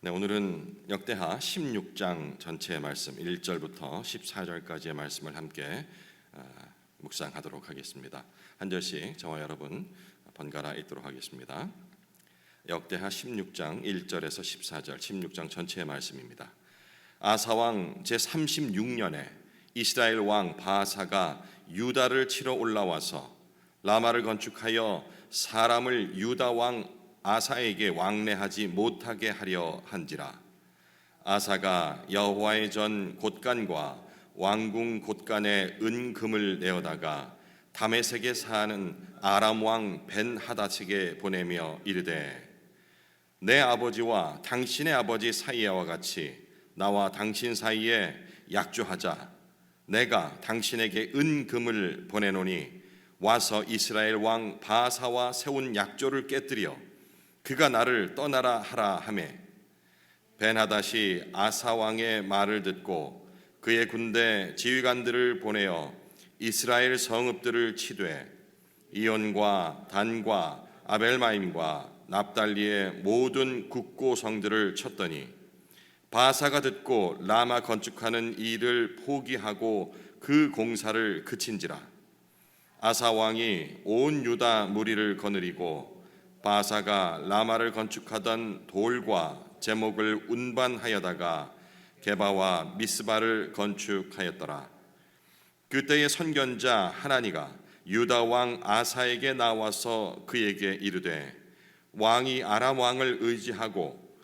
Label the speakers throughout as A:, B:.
A: 네, 오늘은 역대하 16장 전체의 말씀 1절부터 14절까지의 말씀을 함께 묵상하도록 하겠습니다. 한 절씩 저와 여러분 번갈아 읽도록 하겠습니다. 역대하 16장 1절에서 14절 16장 전체의 말씀입니다. 아사왕 제36년에 이스라엘 왕 바아사가 유다를 치러 올라와서 라마를 건축하여 사람을 유다 왕 아사에게 왕래하지 못하게 하려 한지라. 아사가 여호와의 전 곳간과 왕궁 곳간에 은금을 내어다가 다메섹에 사는 아람 왕 벤하닷에게 보내며 이르되, 내 아버지와 당신의 아버지 사이와 같이 나와 당신 사이에 약조하자. 내가 당신에게 은금을 보내노니 와서 이스라엘 왕 바아사와 세운 약조를 깨뜨려 그가 나를 떠나라 하라 하매, 벤하닷이 아사 왕의 말을 듣고 그의 군대 지휘관들을 보내어 이스라엘 성읍들을 치되 이온과 단과 아벨마임과 납달리의 모든 국고 성들을 쳤더니 바아사가 듣고 라마 건축하는 일을 포기하고 그 공사를 그친지라. 아사 왕이 온 유다 무리를 거느리고 바아사가 라마를 건축하던 돌과 제목을 운반하여다가 게바와 미스바를 건축하였더라. 그때의 선견자 하나니가 유다 왕 아사에게 나와서 그에게 이르되, 왕이 아람 왕을 의지하고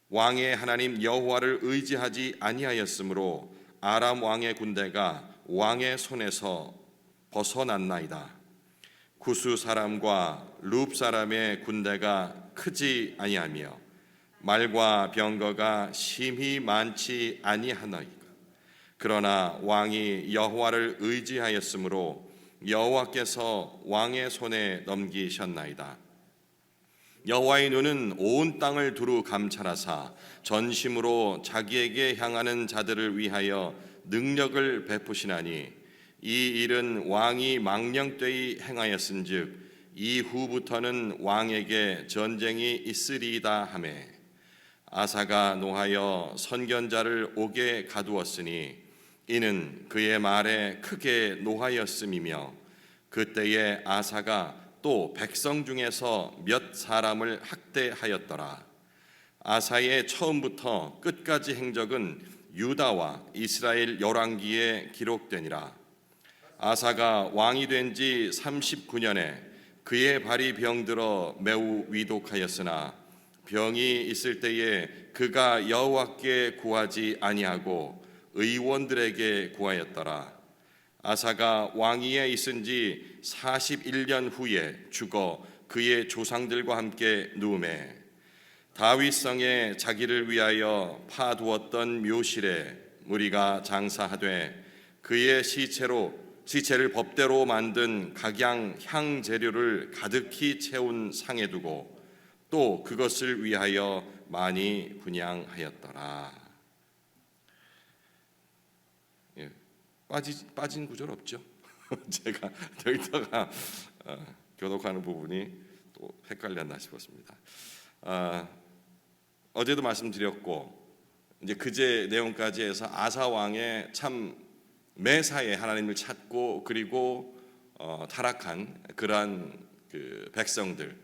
A: 왕의 하나님 여호와를 의지하지 아니하였으므로 아람 왕의 군대가 왕의 손에서 벗어났나이다. 구스 사람과 룹 사람의 군대가 크지 아니하며 말과 병거가 심히 많지 아니하나이까. 그러나 왕이 여호와를 의지하였으므로 여호와께서 왕의 손에 넘기셨나이다. 여호와의 눈은 온 땅을 두루 감찰하사 전심으로 자기에게 향하는 자들을 위하여 능력을 베푸시나니 이 일은 왕이 망령되이 행하였은즉 이후부터는 왕에게 전쟁이 있으리이다 하매, 아사가 노하여 선견자를 옥에 가두었으니 이는 그의 말에 크게 노하였음이며, 그때에 아사가 또 백성 중에서 몇 사람을 학대하였더라. 아사의 처음부터 끝까지 행적은 유다와 이스라엘 열왕기에 기록되니라. 아사가 왕이 된 지 39년에 그의 발이 병들어 매우 위독하였으나 병이 있을 때에 그가 여호와께 구하지 아니하고 의원들에게 구하였더라. 아사가 왕위에 있은 지 41년 후에 죽어 그의 조상들과 함께 누우매 다윗성에 자기를 위하여 파두었던 묘실에 무리가 장사하되 그의 시체를 법대로 만든 각양 향 재료를 가득히 채운 상에 두고 또 그것을 위하여 많이 분향하였더라. 빠진 구절 없죠? 제가 여기다가 교독하는 부분이 또 헷갈렸나 싶었습니다. 어제도 말씀드렸고 이제 그제 내용까지 해서 아사 왕의 참 매사에 하나님을 찾고 그리고 타락한 그러한 그 백성들,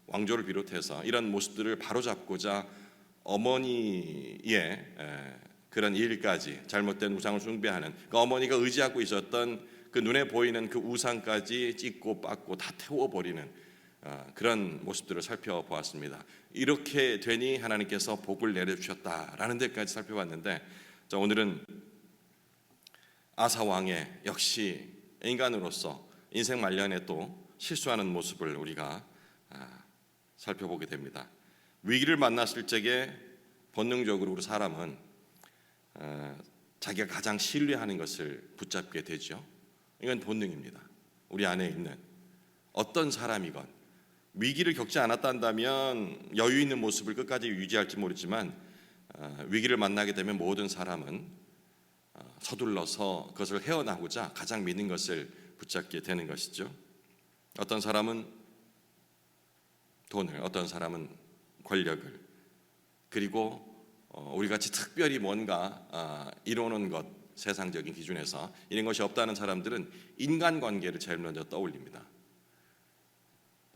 A: 왕조를 비롯해서 이런 모습들을 바로잡고자 어머니의 그런 일까지, 잘못된 우상을 숭배하는 그 어머니가 의지하고 있었던 그 눈에 보이는 그 우상까지 찢고 빻고 다 태워버리는 그런 모습들을 살펴보았습니다. 이렇게 되니 하나님께서 복을 내려주셨다라는 데까지 살펴봤는데, 자, 오늘은 아사 왕의 역시 인간으로서 인생 말년에 또 실수하는 모습을 우리가 살펴보게 됩니다. 위기를 만났을 적에 본능적으로 우리 사람은 자기가 가장 신뢰하는 것을 붙잡게 되죠. 이건 본능입니다. 우리 안에 있는 어떤 사람이건 위기를 겪지 않았다면 여유 있는 모습을 끝까지 유지할지 모르지만 위기를 만나게 되면 모든 사람은 서둘러서 그것을 헤어나고자 가장 믿는 것을 붙잡게 되는 것이죠. 어떤 사람은 돈을, 어떤 사람은 권력을, 그리고 우리 같이 특별히 뭔가 이루는 것, 세상적인 기준에서 이런 것이 없다는 사람들은 인간관계를 제일 먼저 떠올립니다.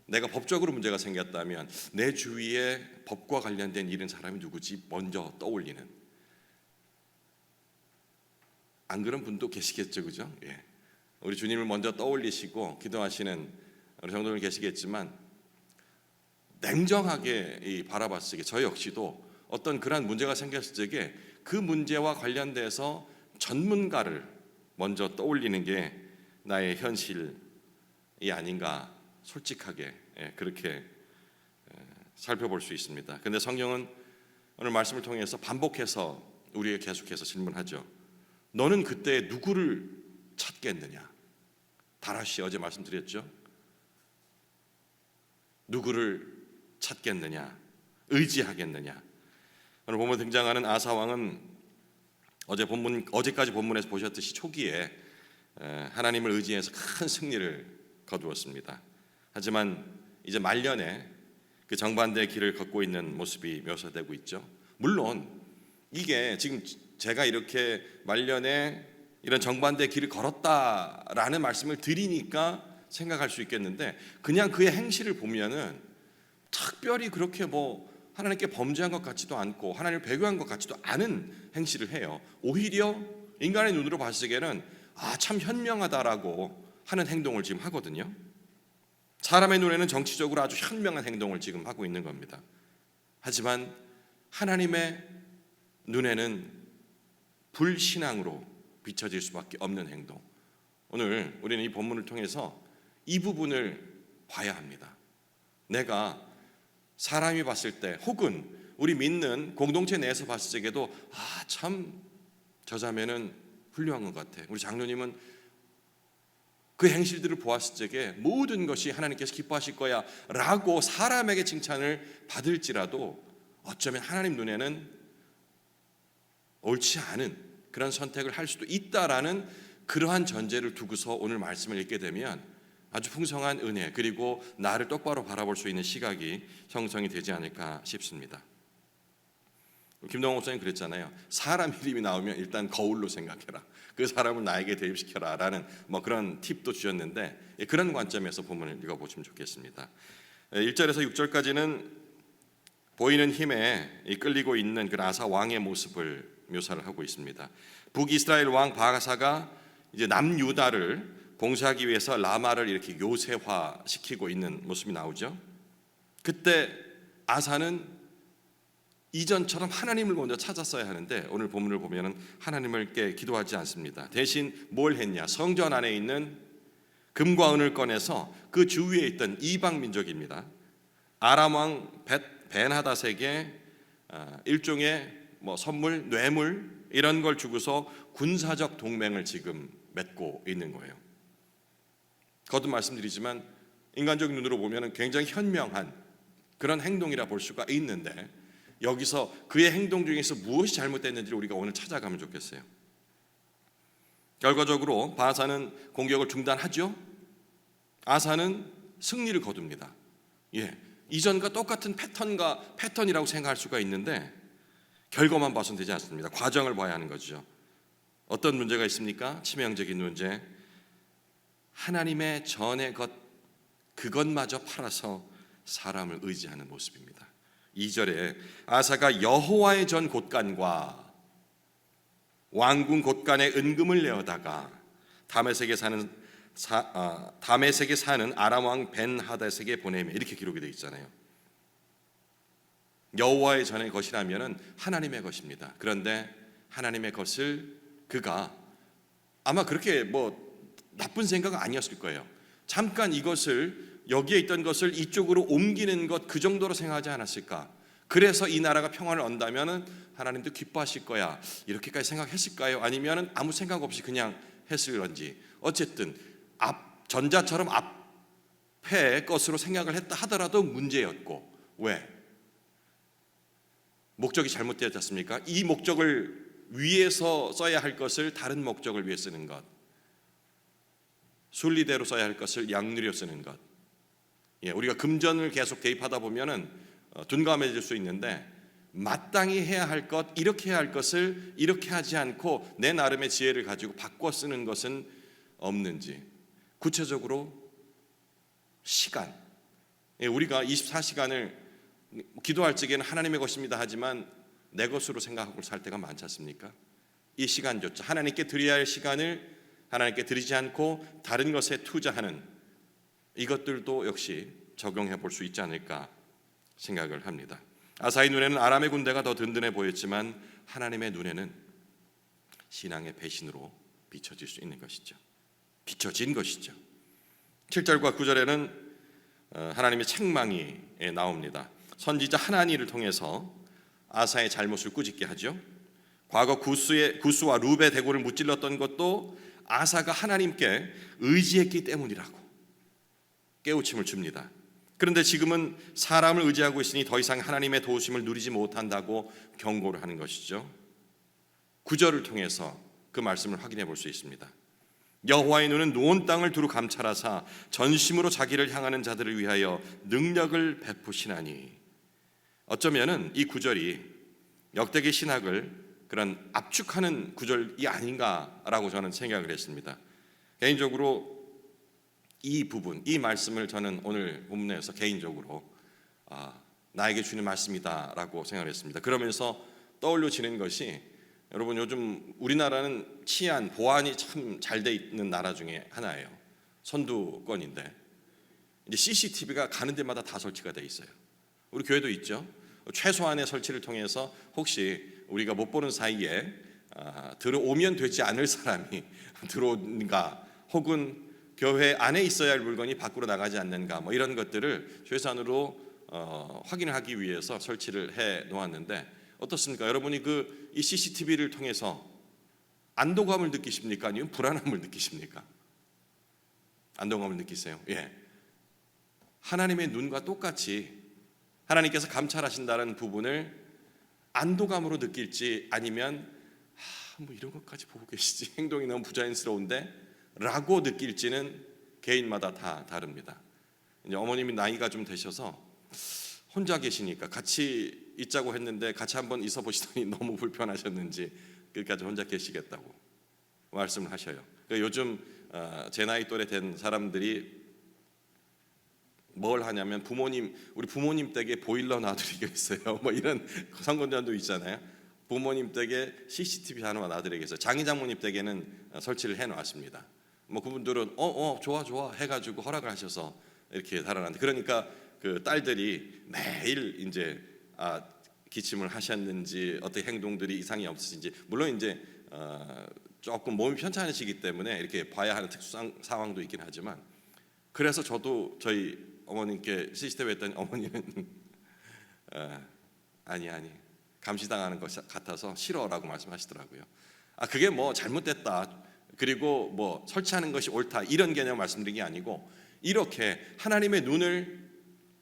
A: 내가 법적으로 문제가 생겼다면 내 주위에 법과 관련된 일은 사람이 누구지 먼저 떠올리는, 안 그런 분도 계시겠죠, 그죠? 예. 우리 주님을 먼저 떠올리시고 기도하시는 우리 성도들 계시겠지만 냉정하게 바라봤을 때 저 역시도 어떤 그러한 문제가 생겼을 적에 그 문제와 관련돼서 전문가를 먼저 떠올리는 게 나의 현실이 아닌가, 솔직하게 그렇게 살펴볼 수 있습니다. 그런데 성경은 오늘 말씀을 통해서 반복해서 우리에게 계속해서 질문하죠. 너는 그때 누구를 찾겠느냐? 다라시 어제 말씀드렸죠. 누구를 찾겠느냐? 의지하겠느냐? 오늘 본문 등장하는 아사 왕은 어제까지 본문에서 보셨듯이 초기에 하나님을 의지해서 큰 승리를 거두었습니다. 하지만 이제 말년에 그 정반대의 길을 걷고 있는 모습이 묘사되고 있죠. 물론 이게 지금 제가 이렇게 말년에 이런 정반대의 길을 걸었다라는 말씀을 드리니까 생각할 수 있겠는데, 그냥 그의 행실을 보면은 특별히 그렇게 하나님께 범죄한 것 같지도 않고 하나님을 배교한 것 같지도 않은 행실을 해요. 오히려 인간의 눈으로 봤을 때는 참 현명하다라고 하는 행동을 지금 하거든요. 사람의 눈에는 정치적으로 아주 현명한 행동을 지금 하고 있는 겁니다. 하지만 하나님의 눈에는 불신앙으로 비춰질 수밖에 없는 행동. 오늘 우리는 이 본문을 통해서 이 부분을 봐야 합니다. 내가 사람이 봤을 때 혹은 우리 믿는 공동체 내에서 봤을 때에도 참 저 자매는 훌륭한 것 같아, 우리 장로님은 그 행실들을 보았을 적에 모든 것이 하나님께서 기뻐하실 거야 라고 사람에게 칭찬을 받을지라도 어쩌면 하나님 눈에는 옳지 않은 그런 선택을 할 수도 있다라는 그러한 전제를 두고서 오늘 말씀을 읽게 되면 아주 풍성한 은혜, 그리고 나를 똑바로 바라볼 수 있는 시각이 형성이 되지 않을까 싶습니다. 김동원 목사님 그랬잖아요. 사람 이름이 나오면 일단 거울로 생각해라, 그 사람을 나에게 대입시켜라 라는 그런 팁도 주셨는데, 그런 관점에서 본문을 읽어보시면 좋겠습니다. 1절에서 6절까지는 보이는 힘에 끌리고 있는 그 아사 왕의 모습을 묘사를 하고 있습니다. 북이스라엘 왕 바사가 이제 남유다를 봉쇄하기 위해서 라마를 이렇게 요새화시키고 있는 모습이 나오죠. 그때 아사는 이전처럼 하나님을 먼저 찾았어야 하는데 오늘 본문을 보면은 하나님께 기도하지 않습니다. 대신 뭘 했냐? 성전 안에 있는 금과 은을 꺼내서 그 주위에 있던 이방 민족입니다. 아람 왕 벤하닷에게 일종의 선물, 뇌물 이런 걸 주고서 군사적 동맹을 지금 맺고 있는 거예요. 거듭 말씀드리지만 인간적인 눈으로 보면 굉장히 현명한 그런 행동이라 볼 수가 있는데, 여기서 그의 행동 중에서 무엇이 잘못됐는지를 우리가 오늘 찾아가면 좋겠어요. 결과적으로 바사는 공격을 중단하죠. 아사는 승리를 거둡니다. 이전과 똑같은 패턴이라고 생각할 수가 있는데 결과만 봐서는 되지 않습니다. 과정을 봐야 하는 거죠. 어떤 문제가 있습니까? 치명적인 문제. 하나님의 전의 것, 그것마저 팔아서 사람을 의지하는 모습입니다. 2절에 아사가 여호와의 전 곳간과 왕궁 곳간에 은금을 내어다가 다메섹에 사는 아람 왕 벤하닷에게 보내며, 이렇게 기록이 되어 있잖아요. 여호와의 전의 것이라면은 하나님의 것입니다. 그런데 하나님의 것을 그가 아마 그렇게 나쁜 생각은 아니었을 거예요. 잠깐 이것을, 여기에 있던 것을 이쪽으로 옮기는 것, 그 정도로 생각하지 않았을까? 그래서 이 나라가 평안을 얻다면은 하나님도 기뻐하실 거야, 이렇게까지 생각했을까요? 아니면은 아무 생각 없이 그냥 했을런지. 어쨌든 전자처럼 앞에 것으로 생각을 했다 하더라도 문제였고, 왜? 목적이 잘못되었지 않습니까? 이 목적을 위해서 써야 할 것을 다른 목적을 위해 쓰는 것, 순리대로 써야 할 것을 양리로 쓰는 것. 우리가 금전을 계속 대입하다 보면은 둔감해질 수 있는데, 마땅히 해야 할 것, 이렇게 해야 할 것을 이렇게 하지 않고 내 나름의 지혜를 가지고 바꿔 쓰는 것은 없는지. 구체적으로 시간, 우리가 24시간을 기도할 적에는 하나님의 것입니다 하지만 내 것으로 생각하고 살 때가 많지 않습니까? 이 시간조차 하나님께 드려야 할 시간을 하나님께 드리지 않고 다른 것에 투자하는 이것들도 역시 적용해 볼 수 있지 않을까 생각을 합니다. 아사의 눈에는 아람의 군대가 더 든든해 보였지만 하나님의 눈에는 신앙의 배신으로 비춰질 수 있는 것이죠. 비춰진 것이죠. 7절과 9절에는 하나님의 책망이 나옵니다. 선지자 하나니를 통해서 아사의 잘못을 꾸짖게 하죠. 과거 구스와 룹의 대고를 무찔렀던 것도 아사가 하나님께 의지했기 때문이라고 깨우침을 줍니다. 그런데 지금은 사람을 의지하고 있으니 더 이상 하나님의 도우심을 누리지 못한다고 경고를 하는 것이죠. 9절을 통해서 그 말씀을 확인해 볼 수 있습니다. 여호와의 눈은 온 땅을 두루 감찰하사 전심으로 자기를 향하는 자들을 위하여 능력을 베푸시나니. 어쩌면은 이 구절이 역대기 신학을 그런 압축하는 구절이 아닌가라고 저는 생각을 했습니다. 개인적으로 이 부분, 이 말씀을 저는 오늘 본문에서 개인적으로 나에게 주는 말씀이다라고 생각을 했습니다. 그러면서 떠올려지는 것이, 여러분 요즘 우리나라는 치안, 보안이 참 잘 돼 있는 나라 중에 하나예요. 선두권인데 이제 CCTV가 가는 데마다 다 설치가 돼 있어요. 우리 교회도 있죠. 최소한의 설치를 통해서 혹시 우리가 못 보는 사이에 들어오면 되지 않을 사람이 들어오는가, 혹은 교회 안에 있어야 할 물건이 밖으로 나가지 않는가, 뭐 이런 것들을 최소한으로 확인을 하기 위해서 설치를 해 놓았는데 어떻습니까? 여러분이 이 CCTV를 통해서 안도감을 느끼십니까? 아니면 불안함을 느끼십니까? 안도감을 느끼세요? 예. 하나님의 눈과 똑같이 하나님께서 감찰하신다는 부분을 안도감으로 느낄지, 아니면 뭐 이런 것까지 보고 계시지, 행동이 너무 부자연스러운데 라고 느낄지는 개인마다 다 다릅니다. 이제 어머님이 나이가 좀 되셔서 혼자 계시니까 같이 있자고 했는데 같이 한번 있어 보시더니 너무 불편하셨는지 끝까지 혼자 계시겠다고 말씀을 하셔요. 그러니까 요즘 제 나이 또래 된 사람들이 뭘 하냐면 우리 부모님 댁에 보일러 놔드리겠어요. 뭐 이런 선거전도 있잖아요. 부모님 댁에 CCTV 하나 놔드리겠어요. 장인 장모님 댁에는 설치를 해 놨습니다. 뭐 그분들은 좋아 해가지고 허락을 하셔서 이렇게 달아놨는데, 그러니까 그 딸들이 매일 이제 기침을 하셨는지 어떻게 행동들이 이상이 없으신지, 물론 이제 조금 몸이 편찮으시기 때문에 이렇게 봐야 하는 특수 상황도 있긴 하지만, 그래서 저도 저희 어머님께 CCTV 했더니 어머니는 아니 감시당하는 것 같아서 싫어라고 말씀하시더라고요. 그게 뭐 잘못됐다, 그리고 뭐 설치하는 것이 옳다, 이런 개념 말씀드린 게 아니고, 이렇게 하나님의 눈을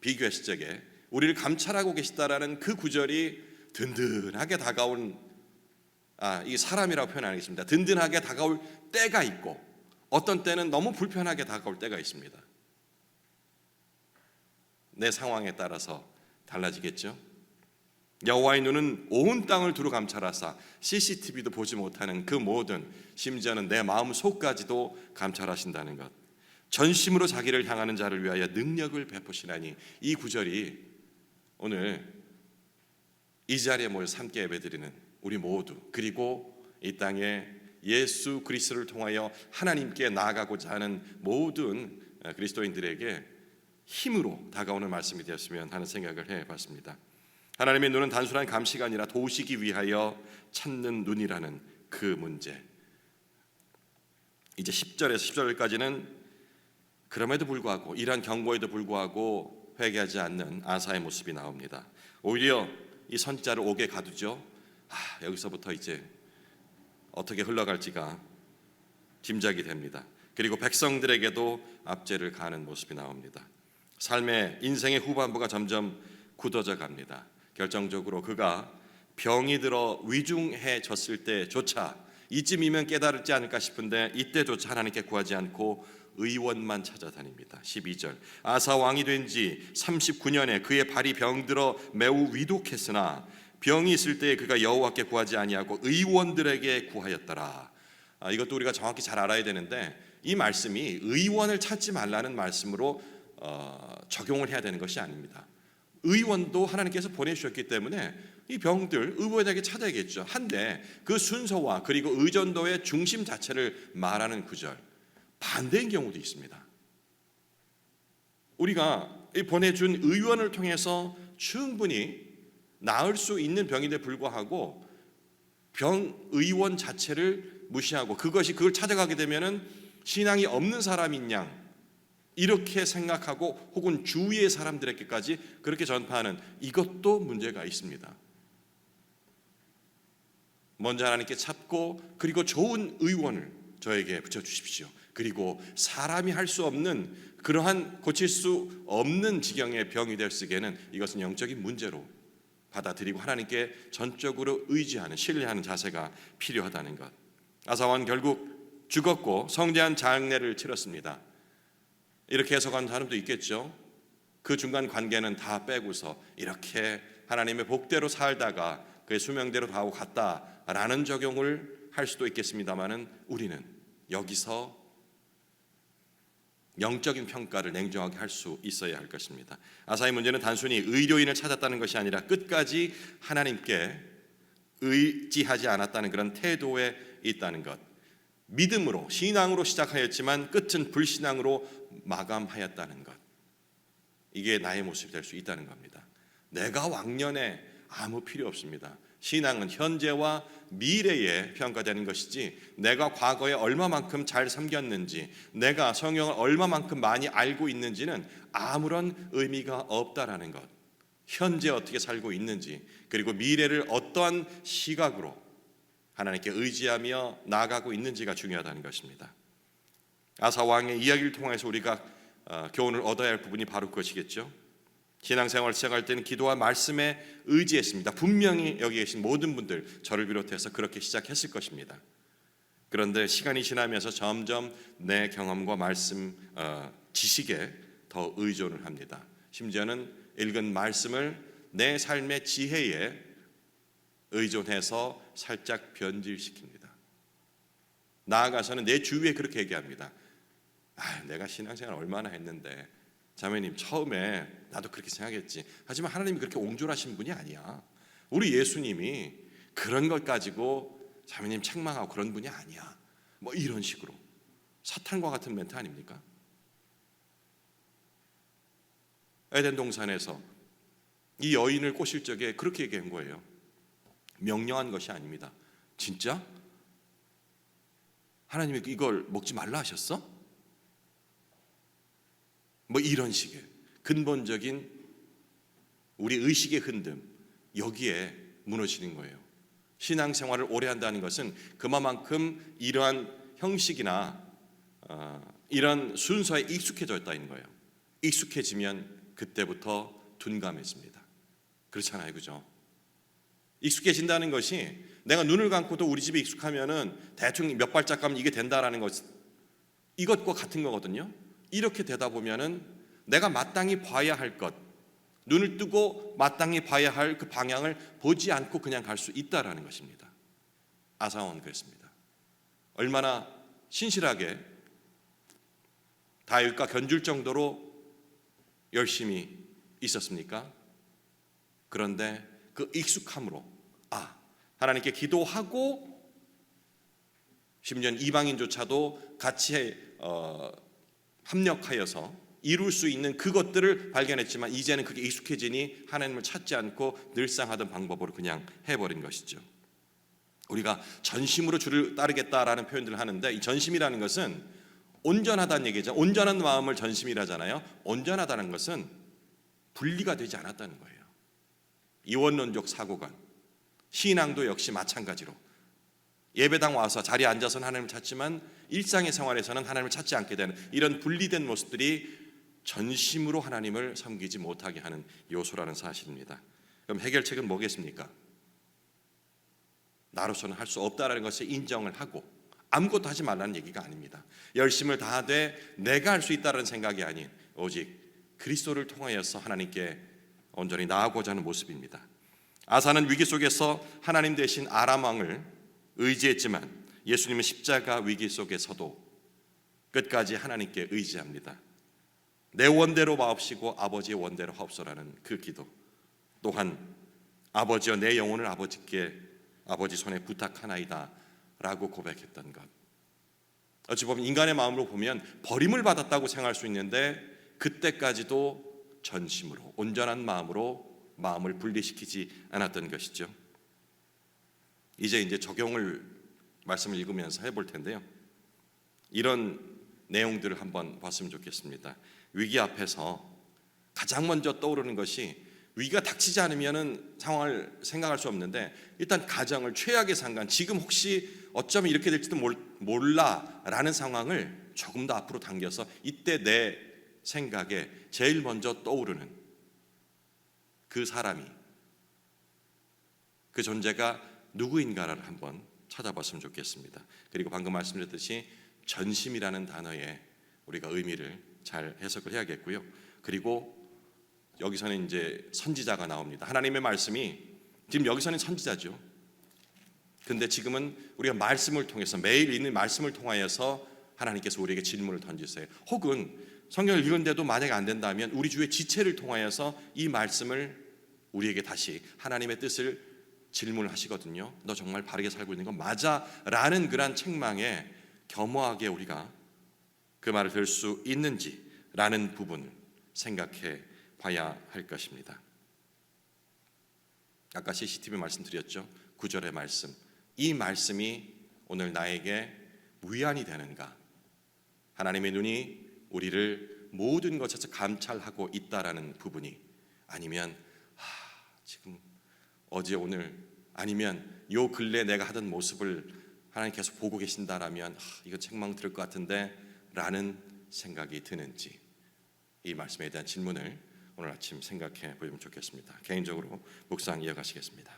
A: 비교했을 적에 우리를 감찰하고 계시다라는 그 구절이 든든하게 다가온 이 사람이라고 표현하겠습니다. 든든하게 다가올 때가 있고, 어떤 때는 너무 불편하게 다가올 때가 있습니다. 내 상황에 따라서 달라지겠죠. 여호와의 눈은 온 땅을 두루 감찰하사 CCTV도 보지 못하는 그 모든, 심지어는 내 마음 속까지도 감찰하신다는 것. 전심으로 자기를 향하는 자를 위하여 능력을 베푸시나니. 이 구절이 오늘 이 자리에 모여서 함께 예배드리는 우리 모두, 그리고 이 땅에 예수 그리스도를 통하여 하나님께 나아가고자 하는 모든 그리스도인들에게 힘으로 다가오는 말씀이 되었으면 하는 생각을 해봤습니다. 하나님의 눈은 단순한 감시가 아니라 도우시기 위하여 찾는 눈이라는 그 문제. 이제 10절에서 10절까지는 그럼에도 불구하고, 이러한 경고에도 불구하고 회개하지 않는 아사의 모습이 나옵니다. 오히려 이 선지자를 옥에 가두죠. 여기서부터 이제 어떻게 흘러갈지가 짐작이 됩니다. 그리고 백성들에게도 압제를 가하는 모습이 나옵니다. 삶의 인생의 후반부가 점점 굳어져 갑니다. 결정적으로 그가 병이 들어 위중해졌을 때조차, 이쯤이면 깨달지 않을까 싶은데 이때조차 하나님께 구하지 않고 의원만 찾아다닙니다. 12절, 아사 왕이 된 지 39년에 그의 발이 병들어 매우 위독했으나 병이 있을 때에 그가 여호와께 구하지 아니하고 의원들에게 구하였더라. 이것도 우리가 정확히 잘 알아야 되는데 이 말씀이 의원을 찾지 말라는 말씀으로 적용을 해야 되는 것이 아닙니다. 의원도 하나님께서 보내주셨기 때문에 이 병들 의원에게 찾아야겠죠. 한데 그 순서와 그리고 의존도의 중심 자체를 말하는 구절, 반대인 경우도 있습니다. 우리가 보내준 의원을 통해서 충분히 나을 수 있는 병인데 불구하고 병의원 자체를 무시하고 그걸 찾아가게 되면은 신앙이 없는 사람인 양 이렇게 생각하고 혹은 주위의 사람들에게까지 그렇게 전파하는 이것도 문제가 있습니다. 먼저 하나님께 찾고 그리고 좋은 의원을 저에게 붙여주십시오. 그리고 사람이 할 수 없는 그러한 고칠 수 없는 지경의 병이 될 쓰기에는 이것은 영적인 문제로 받아들이고 하나님께 전적으로 의지하는 신뢰하는 자세가 필요하다는 것. 아사왕 결국 죽었고 성대한 장례를 치렀습니다. 이렇게 해석하는 사람도 있겠죠. 그 중간 관계는 다 빼고서 이렇게 하나님의 복대로 살다가 그의 수명대로 다 하고 갔다라는 적용을 할 수도 있겠습니다만은 우리는 여기서 영적인 평가를 냉정하게 할 수 있어야 할 것입니다. 아사의 문제는 단순히 의료인을 찾았다는 것이 아니라 끝까지 하나님께 의지하지 않았다는 그런 태도에 있다는 것. 믿음으로 신앙으로 시작하였지만 끝은 불신앙으로 마감하였다는 것. 이게 나의 모습이 될 수 있다는 겁니다. 내가 왕년에 아무 필요 없습니다. 신앙은 현재와 미래에 평가되는 것이지 내가 과거에 얼마만큼 잘 섬겼는지 내가 성경을 얼마만큼 많이 알고 있는지는 아무런 의미가 없다라는 것. 현재 어떻게 살고 있는지 그리고 미래를 어떠한 시각으로 하나님께 의지하며 나아가고 있는지가 중요하다는 것입니다. 아사 왕의 이야기를 통해서 우리가 교훈을 얻어야 할 부분이 바로 그것이겠죠. 신앙생활을 시작할 때는 기도와 말씀에 의지했습니다. 분명히 여기 계신 모든 분들 저를 비롯해서 그렇게 시작했을 것입니다. 그런데 시간이 지나면서 점점 내 경험과 말씀, 지식에 더 의존을 합니다. 심지어는 읽은 말씀을 내 삶의 지혜에 의존해서 살짝 변질시킵니다. 나아가서는 내 주위에 그렇게 얘기합니다. 내가 신앙생활 얼마나 했는데 자매님 처음에 나도 그렇게 생각했지. 하지만 하나님이 그렇게 옹졸하신 분이 아니야. 우리 예수님이 그런 걸 가지고 자매님 책망하고 그런 분이 아니야. 뭐 이런 식으로 사탄과 같은 멘트 아닙니까? 에덴 동산에서 이 여인을 꼬실 적에 그렇게 얘기한 거예요. 명령한 것이 아닙니다. 진짜? 하나님이 이걸 먹지 말라 하셨어? 뭐 이런 식의 근본적인 우리 의식의 흔듦 여기에 무너지는 거예요. 신앙생활을 오래 한다는 것은 그만큼 이러한 형식이나 이런 순서에 익숙해졌다는 거예요. 익숙해지면 그때부터 둔감해집니다. 그렇잖아요, 그죠? 익숙해진다는 것이 내가 눈을 감고도 우리 집에 익숙하면은 대충 몇 발짝 가면 이게 된다라는 것 이것과 같은 거거든요. 이렇게 되다 보면은 내가 마땅히 봐야 할 것, 눈을 뜨고 마땅히 봐야 할 그 방향을 보지 않고 그냥 갈 수 있다라는 것입니다. 아사왕은 그랬습니다. 얼마나 신실하게 다윗과 견줄 정도로 열심히 있었습니까? 그런데 그 익숙함으로 하나님께 기도하고 심지어 이방인조차도 같이 합력하여서 이룰 수 있는 그것들을 발견했지만 이제는 그게 익숙해지니 하나님을 찾지 않고 늘상 하던 방법으로 그냥 해버린 것이죠. 우리가 전심으로 주를 따르겠다라는 표현들을 하는데 이 전심이라는 것은 온전하다는 얘기죠. 온전한 마음을 전심이라잖아요. 온전하다는 것은 분리가 되지 않았다는 거예요. 이원론적 사고관, 신앙도 역시 마찬가지로 예배당 와서 자리에 앉아서는 하나님을 찾지만 일상의 생활에서는 하나님을 찾지 않게 되는 이런 분리된 모습들이 전심으로 하나님을 섬기지 못하게 하는 요소라는 사실입니다. 그럼 해결책은 뭐겠습니까? 나로서는 할 수 없다라는 것을 인정을 하고 아무것도 하지 말라는 얘기가 아닙니다. 열심을 다하되 내가 할 수 있다는 생각이 아닌 오직 그리스도를 통하여서 하나님께 온전히 나아가고자 하는 모습입니다. 아사는 위기 속에서 하나님 대신 아람 왕을 의지했지만 예수님은 십자가 위기 속에서도 끝까지 하나님께 의지합니다. 내 원대로 마옵시고 아버지의 원대로 하옵소라는 그 기도, 또한 아버지여 내 영혼을 아버지 손에 부탁하나이다 라고 고백했던 것. 어찌 보면 인간의 마음으로 보면 버림을 받았다고 생각할 수 있는데 그때까지도 전심으로 온전한 마음으로 마음을 분리시키지 않았던 것이죠. 이제 적용을 말씀을 읽으면서 해볼 텐데요. 이런 내용들을 한번 봤으면 좋겠습니다. 위기 앞에서 가장 먼저 떠오르는 것이 위기가 닥치지 않으면 상황을 생각할 수 없는데 일단 가정을 최악의 상관, 지금 혹시 어쩌면 이렇게 될지도 몰라라는 상황을 조금 더 앞으로 당겨서 이때 내 생각에 제일 먼저 떠오르는 그 사람이, 그 존재가 누구인가를 한번 찾아봤으면 좋겠습니다. 그리고 방금 말씀드렸듯이 전심이라는 단어의 우리가 의미를 잘 해석을 해야겠고요. 그리고 여기서는 이제 선지자가 나옵니다. 하나님의 말씀이 지금 여기서는 선지자죠. 근데 지금은 우리가 말씀을 통해서 매일 읽는 말씀을 통하여서 하나님께서 우리에게 질문을 던지세요. 혹은 성경을 읽은데도 만약에 안 된다면 우리 주의 지체를 통하여서 이 말씀을 우리에게 다시 하나님의 뜻을 질문을 하시거든요. 너 정말 바르게 살고 있는 건 맞아? 라는 그런 책망에 겸허하게 우리가 그 말을 들을 수 있는지라는 부분을 생각해 봐야 할 것입니다. 아까 CCTV 말씀드렸죠. 9절의 말씀. 이 말씀이 오늘 나에게 위안이 되는가? 하나님의 눈이 우리를 모든 것에서 감찰하고 있다라는 부분이 아니면 지금 어제 오늘 아니면 요 근래 내가 하던 모습을 하나님 계속 보고 계신다라면 이거 책망 들을 것 같은데 라는 생각이 드는지, 이 말씀에 대한 질문을 오늘 아침 생각해 보시면 좋겠습니다. 개인적으로 묵상 이어가시겠습니다.